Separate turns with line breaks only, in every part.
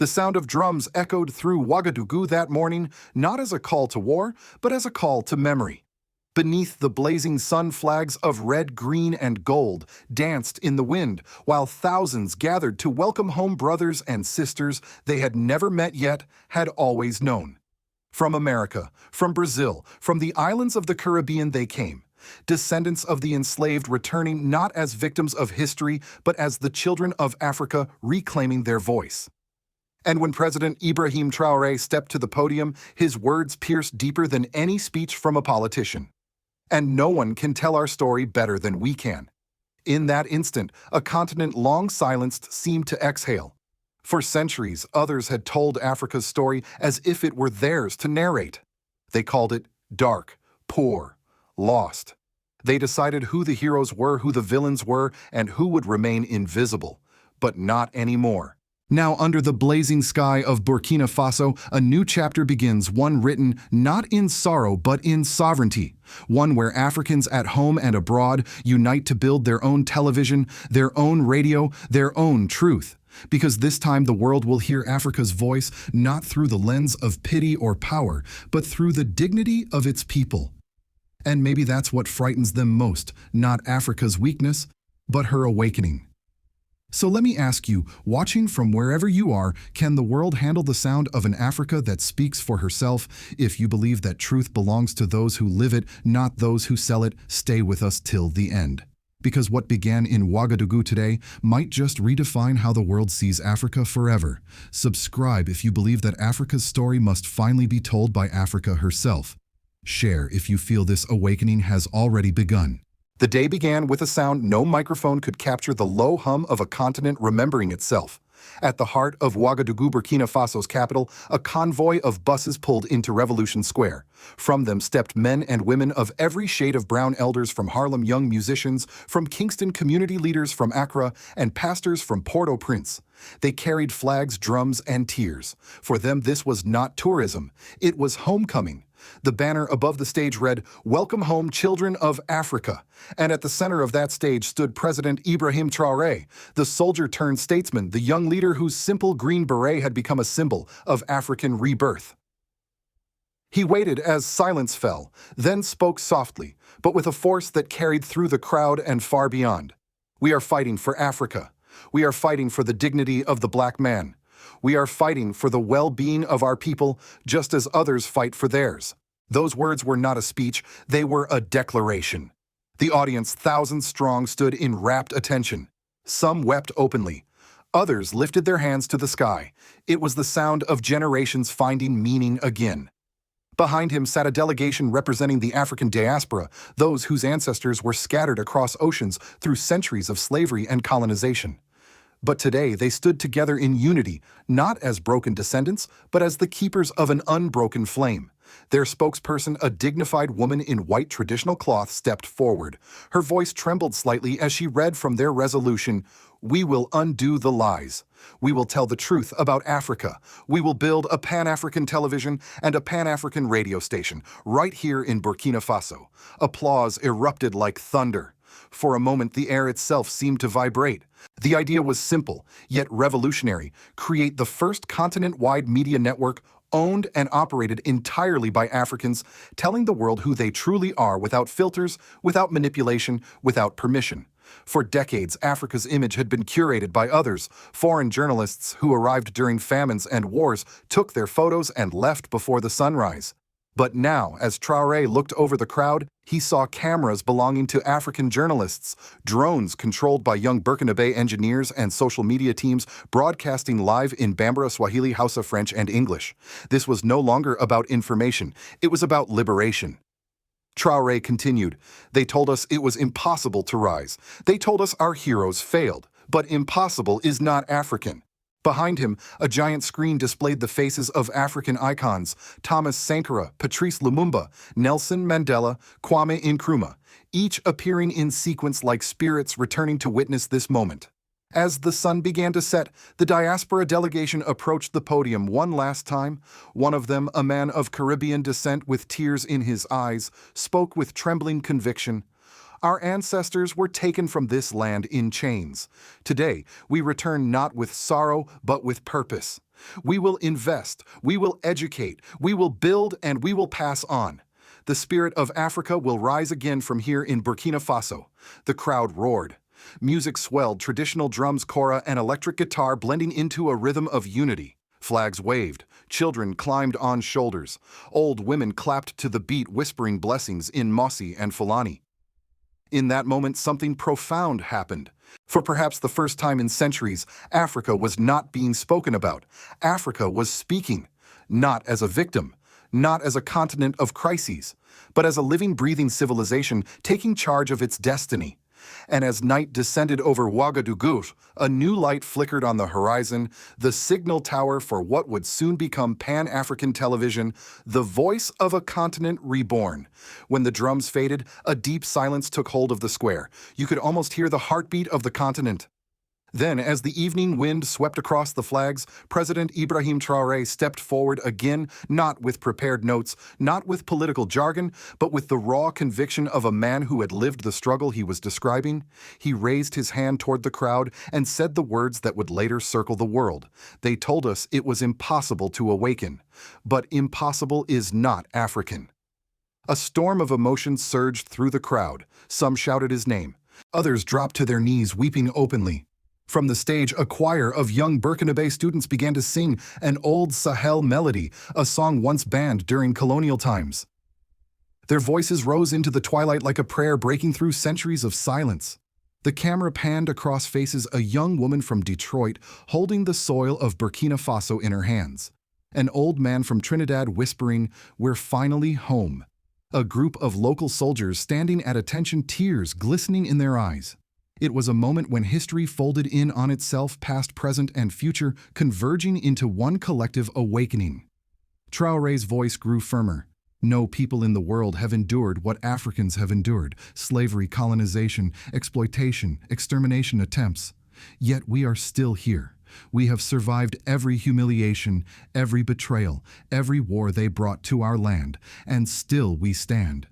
The sound of drums echoed through Ouagadougou that morning, not as a call to war, but as a call to memory. Beneath the blazing sun, flags of red, green, and gold danced in the wind, while thousands gathered to welcome home brothers and sisters they had never met yet, had always known. From America, from Brazil, from the islands of the Caribbean they came, descendants of the enslaved returning not as victims of history, but as the children of Africa reclaiming their voice. And when President Ibrahim Traoré stepped to the podium, his words pierced deeper than any speech from a politician. And no one can tell our story better than we can. In that instant, a continent long silenced seemed to exhale. For centuries, others had told Africa's story as if it were theirs to narrate. They called it dark, poor, lost. They decided who the heroes were, who the villains were, and who would remain invisible. But not anymore. Now, under the blazing sky of Burkina Faso, a new chapter begins, one written not in sorrow but in sovereignty, one where Africans at home and abroad unite to build their own television, their own radio, their own truth. Because this time the world will hear Africa's voice not through the lens of pity or power, but through the dignity of its people. And maybe that's what frightens them most, not Africa's weakness, but her awakening. So let me ask you, watching from wherever you are, can the world handle the sound of an Africa that speaks for herself? If you believe that truth belongs to those who live it, not those who sell it, stay with us till the end. Because what began in Ouagadougou today might just redefine how the world sees Africa forever. Subscribe if you believe that Africa's story must finally be told by Africa herself. Share if you feel this awakening has already begun. The day began with a sound no microphone could capture, the low hum of a continent remembering itself. At the heart of Ouagadougou, Burkina Faso's capital, a convoy of buses pulled into Revolution Square. From them stepped men and women of every shade of brown, elders from Harlem, young musicians from Kingston, community leaders from Accra, and pastors from Port-au-Prince. They carried flags, drums, and tears. For them, this was not tourism. It was homecoming. The banner above the stage read, "Welcome home, children of Africa." And at the center of that stage stood President Ibrahim Traoré, the soldier-turned-statesman, the young leader whose simple green beret had become a symbol of African rebirth. He waited as silence fell, then spoke softly, but with a force that carried through the crowd and far beyond. "We are fighting for Africa. We are fighting for the dignity of the black man. We are fighting for the well-being of our people, just as others fight for theirs." Those words were not a speech, they were a declaration. The audience, thousands strong, stood in rapt attention. Some wept openly. Others lifted their hands to the sky. It was the sound of generations finding meaning again. Behind him sat a delegation representing the African diaspora, those whose ancestors were scattered across oceans through centuries of slavery and colonization. But today they stood together in unity, not as broken descendants, but as the keepers of an unbroken flame. Their spokesperson, a dignified woman in white traditional cloth, stepped forward. Her voice trembled slightly as she read from their resolution, "We will undo the lies. We will tell the truth about Africa. We will build a Pan-African television and a Pan-African radio station right here in Burkina Faso." Applause erupted like thunder. For a moment, the air itself seemed to vibrate. The idea was simple, yet revolutionary: create the first continent-wide media network owned and operated entirely by Africans, telling the world who they truly are without filters, without manipulation, without permission. For decades, Africa's image had been curated by others. Foreign journalists who arrived during famines and wars took their photos and left before the sunrise. But now, as Traoré looked over the crowd, he saw cameras belonging to African journalists, drones controlled by young Burkinabe engineers, and social media teams broadcasting live in Bambara, Swahili, Hausa, French, and English. This was no longer about information, it was about liberation. Traoré continued, "They told us it was impossible to rise. They told us our heroes failed. But impossible is not African." Behind him, a giant screen displayed the faces of African icons: Thomas Sankara, Patrice Lumumba, Nelson Mandela, Kwame Nkrumah, each appearing in sequence like spirits returning to witness this moment. As the sun began to set, the diaspora delegation approached the podium one last time. One of them, a man of Caribbean descent with tears in his eyes, spoke with trembling conviction. Our ancestors were taken from this land in chains. Today, we return not with sorrow, but with purpose. We will invest, we will educate, we will build, and we will pass on. The spirit of Africa will rise again from here in Burkina Faso. The crowd roared. Music swelled, traditional drums, kora, and electric guitar blending into a rhythm of unity. Flags waved, children climbed on shoulders. Old women clapped to the beat, whispering blessings in Mossi and Fulani. In that moment, something profound happened. For perhaps the first time in centuries, Africa was not being spoken about. Africa was speaking, not as a victim, not as a continent of crises, but as a living, breathing civilization taking charge of its destiny. And as night descended over Ouagadougou, a new light flickered on the horizon, the signal tower for what would soon become Pan-African television, the voice of a continent reborn. When the drums faded, a deep silence took hold of the square. You could almost hear the heartbeat of the continent. Then, as the evening wind swept across the flags, President Ibrahim Traoré stepped forward again, not with prepared notes, not with political jargon, but with the raw conviction of a man who had lived the struggle he was describing. He raised his hand toward the crowd and said the words that would later circle the world. They told us it was impossible to awaken, but impossible is not African. A storm of emotion surged through the crowd. Some shouted his name. Others dropped to their knees, weeping openly. From the stage, a choir of young Burkina students began to sing an old Sahel melody, a song once banned during colonial times. Their voices rose into the twilight like a prayer breaking through centuries of silence. The camera panned across faces, a young woman from Detroit holding the soil of Burkina Faso in her hands. An old man from Trinidad whispering, "We're finally home." A group of local soldiers standing at attention, tears glistening in their eyes. It was a moment when history folded in on itself, past, present, and future, converging into one collective awakening. Traoré's voice grew firmer. No people in the world have endured what Africans have endured: slavery, colonization, exploitation, extermination attempts. Yet we are still here. We have survived every humiliation, every betrayal, every war they brought to our land, and still we stand.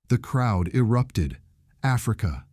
The crowd erupted. Africa,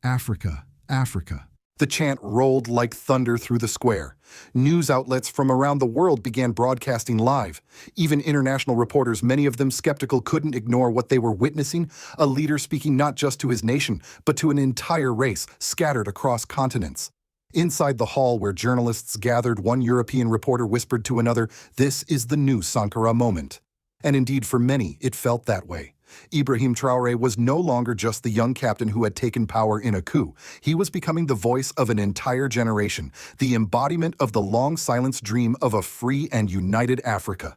Africa, Africa. The chant rolled like thunder through the square. News outlets from around the world began broadcasting live. Even international reporters, many of them skeptical, couldn't ignore what they were witnessing: a leader speaking not just to his nation, but to an entire race scattered across continents. Inside the hall where journalists gathered, one European reporter whispered to another, "This is the new Sankara moment." And indeed, for many, it felt that way. Ibrahim Traoré was no longer just the young captain who had taken power in a coup. He was becoming the voice of an entire generation, the embodiment of the long-silenced dream of a free and united Africa.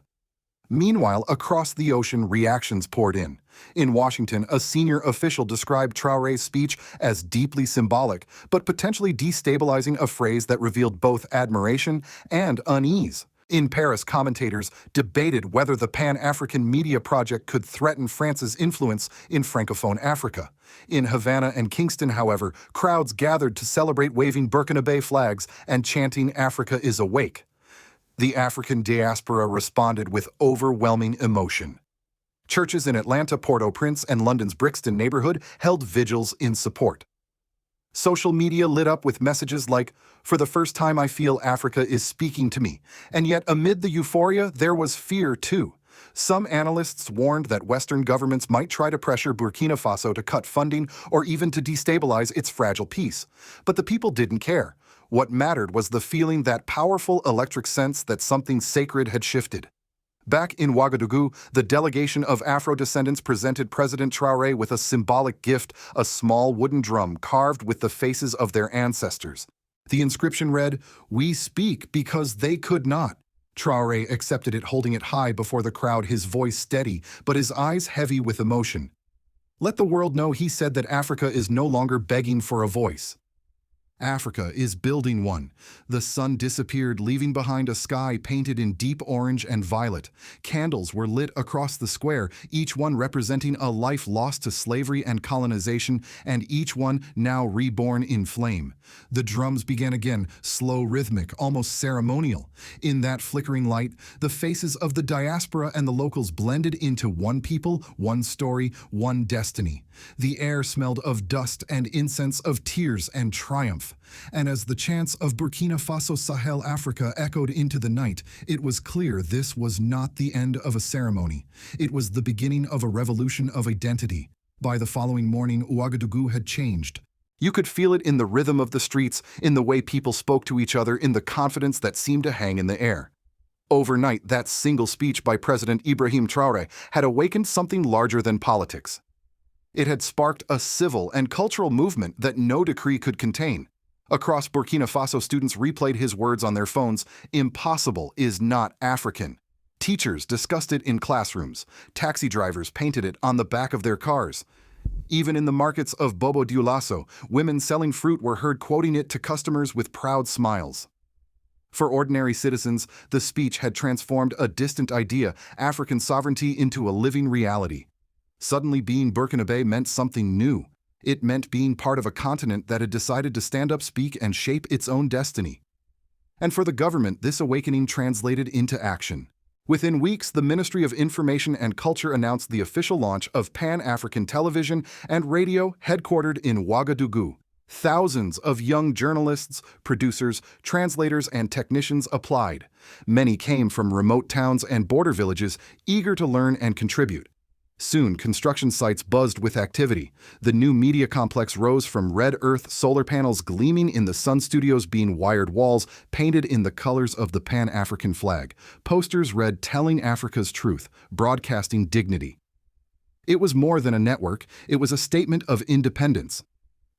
Meanwhile, across the ocean, reactions poured in. In Washington, a senior official described Traoré's speech as deeply symbolic, but potentially destabilizing, a phrase that revealed both admiration and unease. In Paris, commentators debated whether the Pan-African Media Project could threaten France's influence in Francophone Africa. In Havana and Kingston, however, crowds gathered to celebrate, waving Burkina flags and chanting, "Africa is awake." The African diaspora responded with overwhelming emotion. Churches in Atlanta, Port-au-Prince, and London's Brixton neighborhood held vigils in support. Social media lit up with messages like, "For the first time I feel Africa is speaking to me." And yet, amid the euphoria, there was fear too. Some analysts warned that Western governments might try to pressure Burkina Faso to cut funding or even to destabilize its fragile peace. But the people didn't care. What mattered was the feeling, that powerful electric sense that something sacred had shifted. Back in Ouagadougou, the delegation of Afro-descendants presented President Traoré with a symbolic gift, a small wooden drum carved with the faces of their ancestors. The inscription read, "We speak because they could not." Traoré accepted it, holding it high before the crowd, his voice steady, but his eyes heavy with emotion. "Let the world know," he said, "that Africa is no longer begging for a voice. Africa is building one. The sun disappeared, leaving behind a sky painted in deep orange and violet. Candles were lit across the square, each one representing a life lost to slavery and colonization, and each one now reborn in flame. The drums began again, slow, rhythmic, almost ceremonial. In that flickering light, the faces of the diaspora and the locals blended into one people, one story, one destiny. The air smelled of dust and incense, of tears and triumph. And as the chants of Burkina Faso Sahel Africa echoed into the night, it was clear this was not the end of a ceremony. It was the beginning of a revolution of identity. By the following morning, Ouagadougou had changed. You could feel it in the rhythm of the streets, in the way people spoke to each other, in the confidence that seemed to hang in the air. Overnight, that single speech by President Ibrahim Traoré had awakened something larger than politics. It had sparked a civil and cultural movement that no decree could contain. Across Burkina Faso, students replayed his words on their phones. Impossible is not African. Teachers discussed it in classrooms. Taxi drivers painted it on the back of their cars. Even in the markets of Bobo Dioulasso, women selling fruit were heard quoting it to customers with proud smiles. For ordinary citizens, the speech had transformed a distant idea, African sovereignty, into a living reality. Suddenly, being Burkinabe meant something new. It meant being part of a continent that had decided to stand up, speak, and shape its own destiny. And for the government, this awakening translated into action. Within weeks, the Ministry of Information and Culture announced the official launch of Pan-African Television and Radio, headquartered in Ouagadougou. Thousands of young journalists, producers, translators, and technicians applied. Many came from remote towns and border villages, eager to learn and contribute. Soon, construction sites buzzed with activity. The new media complex rose from red earth solar panels gleaming in the sun, studios being wired walls painted in the colors of the Pan-African flag. Posters read "Telling Africa's Truth, Broadcasting Dignity." It was more than a network, it was a statement of independence.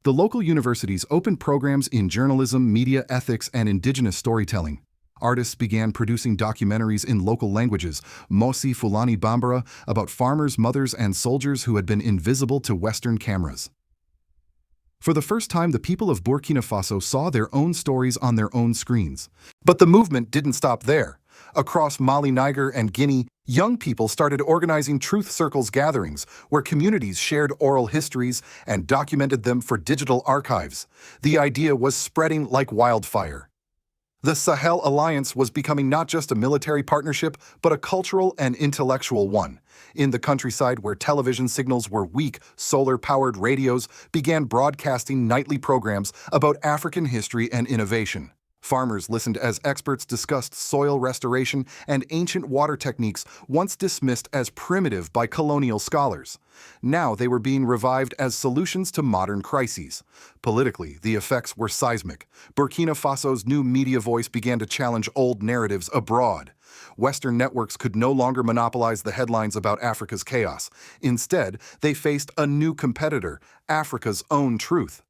The local universities opened programs in journalism, media ethics, and indigenous storytelling. Artists began producing documentaries in local languages, Mosi Fulani Bambara, about farmers, mothers, and soldiers who had been invisible to Western cameras. For the first time, the people of Burkina Faso saw their own stories on their own screens. But the movement didn't stop there. Across Mali, Niger, and Guinea, young people started organizing truth circles gatherings where communities shared oral histories and documented them for digital archives. The idea was spreading like wildfire. The Sahel Alliance was becoming not just a military partnership, but a cultural and intellectual one. In the countryside where television signals were weak, solar-powered radios began broadcasting nightly programs about African history and innovation. Farmers listened as experts discussed soil restoration and ancient water techniques once dismissed as primitive by colonial scholars. Now they were being revived as solutions to modern crises. Politically, the effects were seismic. Burkina Faso's new media voice began to challenge old narratives abroad. Western networks could no longer monopolize the headlines about Africa's chaos. Instead, they faced a new competitor, Africa's own truth.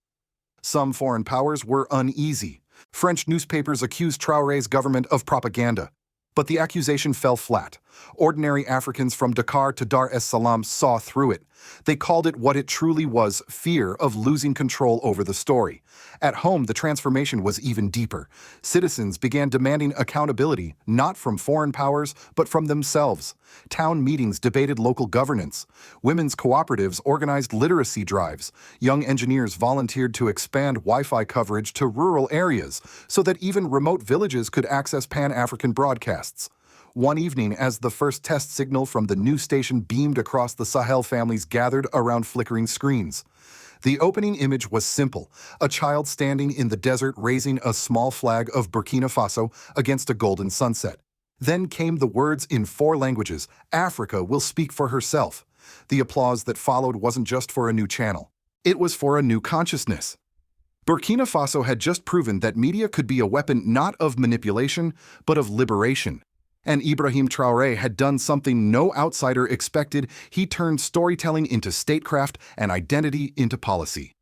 Some foreign powers were uneasy. French newspapers accused Traoré's government of propaganda. But the accusation fell flat. Ordinary Africans from Dakar to Dar es Salaam saw through it. They called it what it truly was: fear of losing control over the story. At home, the transformation was even deeper. Citizens began demanding accountability, not from foreign powers, but from themselves. Town meetings debated local governance. Women's cooperatives organized literacy drives. Young engineers volunteered to expand Wi-Fi coverage to rural areas so that even remote villages could access Pan-African broadcasts. One evening, as the first test signal from the new station beamed across the Sahel, families gathered around flickering screens. The opening image was simple: a child standing in the desert raising a small flag of Burkina Faso against a golden sunset. Then came the words in 4 languages: "Africa will speak for herself." The applause that followed wasn't just for a new channel. It was for a new consciousness. Burkina Faso had just proven that media could be a weapon not of manipulation, but of liberation. And Ibrahim Traoré had done something no outsider expected. He turned storytelling into statecraft and identity into policy.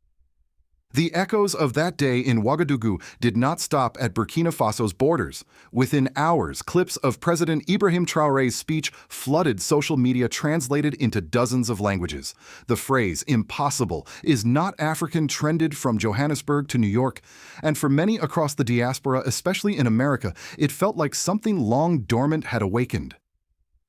The echoes of that day in Ouagadougou did not stop at Burkina Faso's borders. Within hours, clips of President Ibrahim Traoré's speech flooded social media, translated into dozens of languages. The phrase, "impossible, is not African," trended from Johannesburg to New York. And for many across the diaspora, especially in America, it felt like something long dormant had awakened.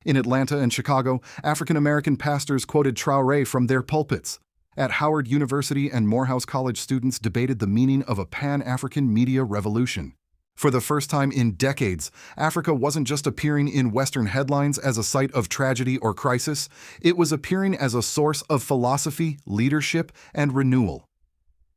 In Atlanta and Chicago, African-American pastors quoted Traoré from their pulpits. At Howard University and Morehouse College, students debated the meaning of a Pan-African media revolution. For the first time in decades, Africa wasn't just appearing in Western headlines as a site of tragedy or crisis, it was appearing as a source of philosophy, leadership, and renewal.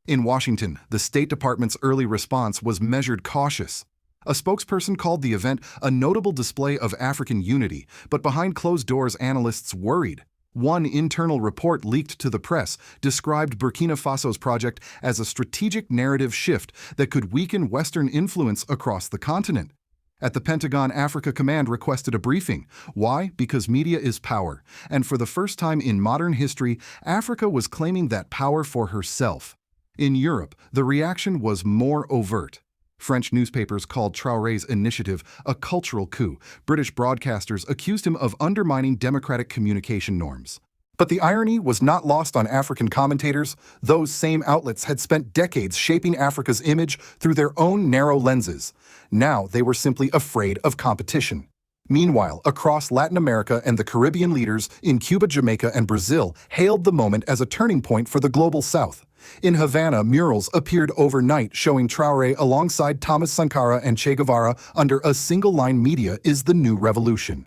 In Washington, the State Department's early response was measured, cautious. A spokesperson called the event a notable display of African unity, but behind closed doors, analysts worried. One internal report leaked to the press described Burkina Faso's project as a strategic narrative shift that could weaken Western influence across the continent. At the Pentagon, Africa Command requested a briefing. Why? Because media is power, and for the first time in modern history, Africa was claiming that power for herself. In Europe, the reaction was more overt. French newspapers called Traoré's initiative a cultural coup. British broadcasters accused him of undermining democratic communication norms. But the irony was not lost on African commentators. Those same outlets had spent decades shaping Africa's image through their own narrow lenses. Now they were simply afraid of competition. Meanwhile, across Latin America and the Caribbean, leaders in Cuba, Jamaica, and Brazil hailed the moment as a turning point for the global South. In Havana, murals appeared overnight showing Traoré alongside Thomas Sankara and Che Guevara under a single line: "Media is the new revolution."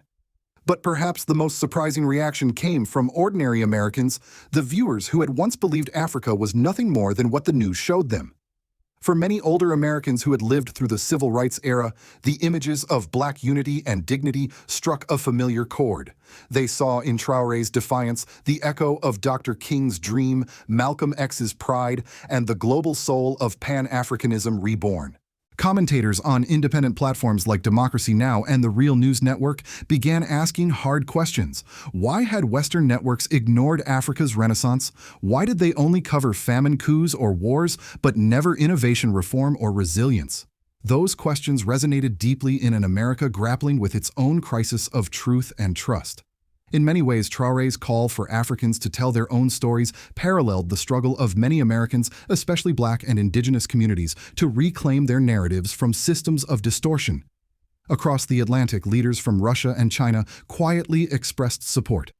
But perhaps the most surprising reaction came from ordinary Americans, the viewers who had once believed Africa was nothing more than what the news showed them. For many older Americans who had lived through the civil rights era, the images of Black unity and dignity struck a familiar chord. They saw in Traoré's defiance the echo of Dr. King's dream, Malcolm X's pride, and the global soul of Pan-Africanism reborn. Commentators on independent platforms like Democracy Now! And the Real News Network began asking hard questions. Why had Western networks ignored Africa's renaissance? Why did they only cover famine, coups, or wars, but never innovation, reform, or resilience? Those questions resonated deeply in an America grappling with its own crisis of truth and trust. In many ways, Traoré's call for Africans to tell their own stories paralleled the struggle of many Americans, especially Black and Indigenous communities, to reclaim their narratives from systems of distortion. Across the Atlantic, leaders from Russia and China quietly expressed support.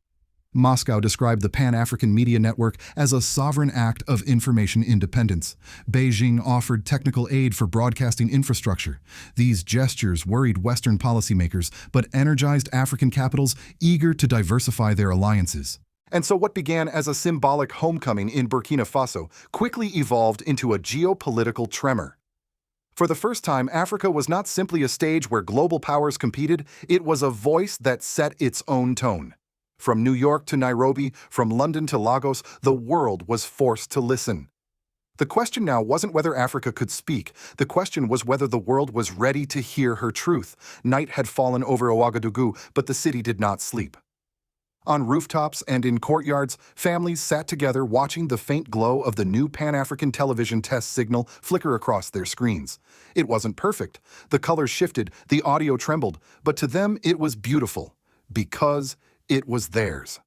Moscow described the Pan-African Media Network as a sovereign act of information independence. Beijing offered technical aid for broadcasting infrastructure. These gestures worried Western policymakers, but energized African capitals eager to diversify their alliances. And so what began as a symbolic homecoming in Burkina Faso quickly evolved into a geopolitical tremor. For the first time, Africa was not simply a stage where global powers competed, it was a voice that set its own tone. From New York to Nairobi, from London to Lagos, the world was forced to listen. The question now wasn't whether Africa could speak. The question was whether the world was ready to hear her truth. Night had fallen over Ouagadougou, but the city did not sleep. On rooftops and in courtyards, families sat together watching the faint glow of the new Pan-African television test signal flicker across their screens. It wasn't perfect. The colors shifted, the audio trembled, but to them it was beautiful, because it was theirs.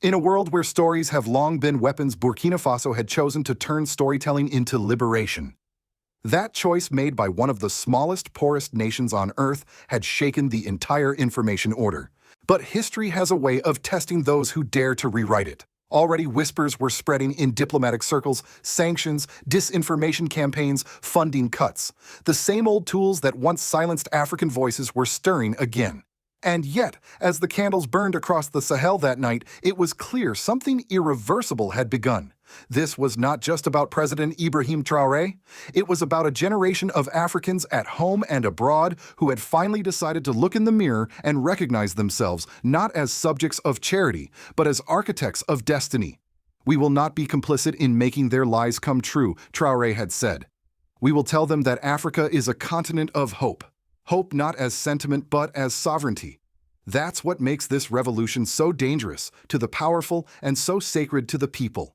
In a world where stories have long been weapons, Burkina Faso had chosen to turn storytelling into liberation. That choice, made by one of the smallest, poorest nations on Earth, had shaken the entire information order. But history has a way of testing those who dare to rewrite it. Already whispers were spreading in diplomatic circles: sanctions, disinformation campaigns, funding cuts. The same old tools that once silenced African voices were stirring again. And yet, as the candles burned across the Sahel that night, it was clear something irreversible had begun. This was not just about President Ibrahim Traoré. It was about a generation of Africans at home and abroad who had finally decided to look in the mirror and recognize themselves not as subjects of charity, but as architects of destiny. "We will not be complicit in making their lies come true," Traoré had said. "We will tell them that Africa is a continent of hope. Hope not as sentiment, but as sovereignty." That's what makes this revolution so dangerous to the powerful and so sacred to the people.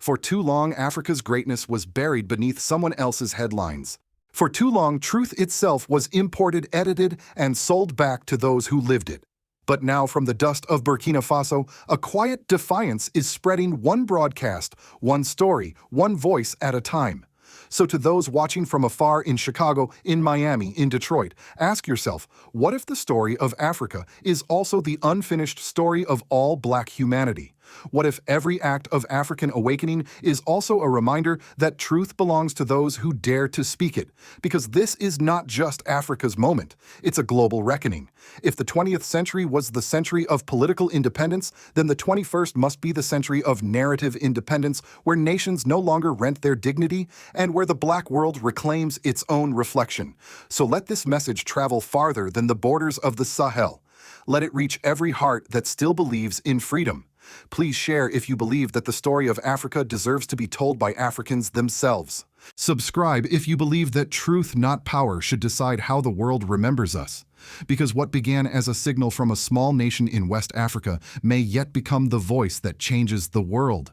For too long, Africa's greatness was buried beneath someone else's headlines. For too long, truth itself was imported, edited, and sold back to those who lived it. But now, from the dust of Burkina Faso, a quiet defiance is spreading, one broadcast, one story, one voice at a time. So to those watching from afar in Chicago, in Miami, in Detroit, ask yourself, what if the story of Africa is also the unfinished story of all Black humanity? What if every act of African awakening is also a reminder that truth belongs to those who dare to speak it? Because this is not just Africa's moment, it's a global reckoning. If the 20th century was the century of political independence, then the 21st must be the century of narrative independence, where nations no longer rent their dignity and where the Black world reclaims its own reflection. So let this message travel farther than the borders of the Sahel. Let it reach every heart that still believes in freedom. Please share if you believe that the story of Africa deserves to be told by Africans themselves. Subscribe if you believe that truth, not power, should decide how the world remembers us. Because what began as a signal from a small nation in West Africa may yet become the voice that changes the world.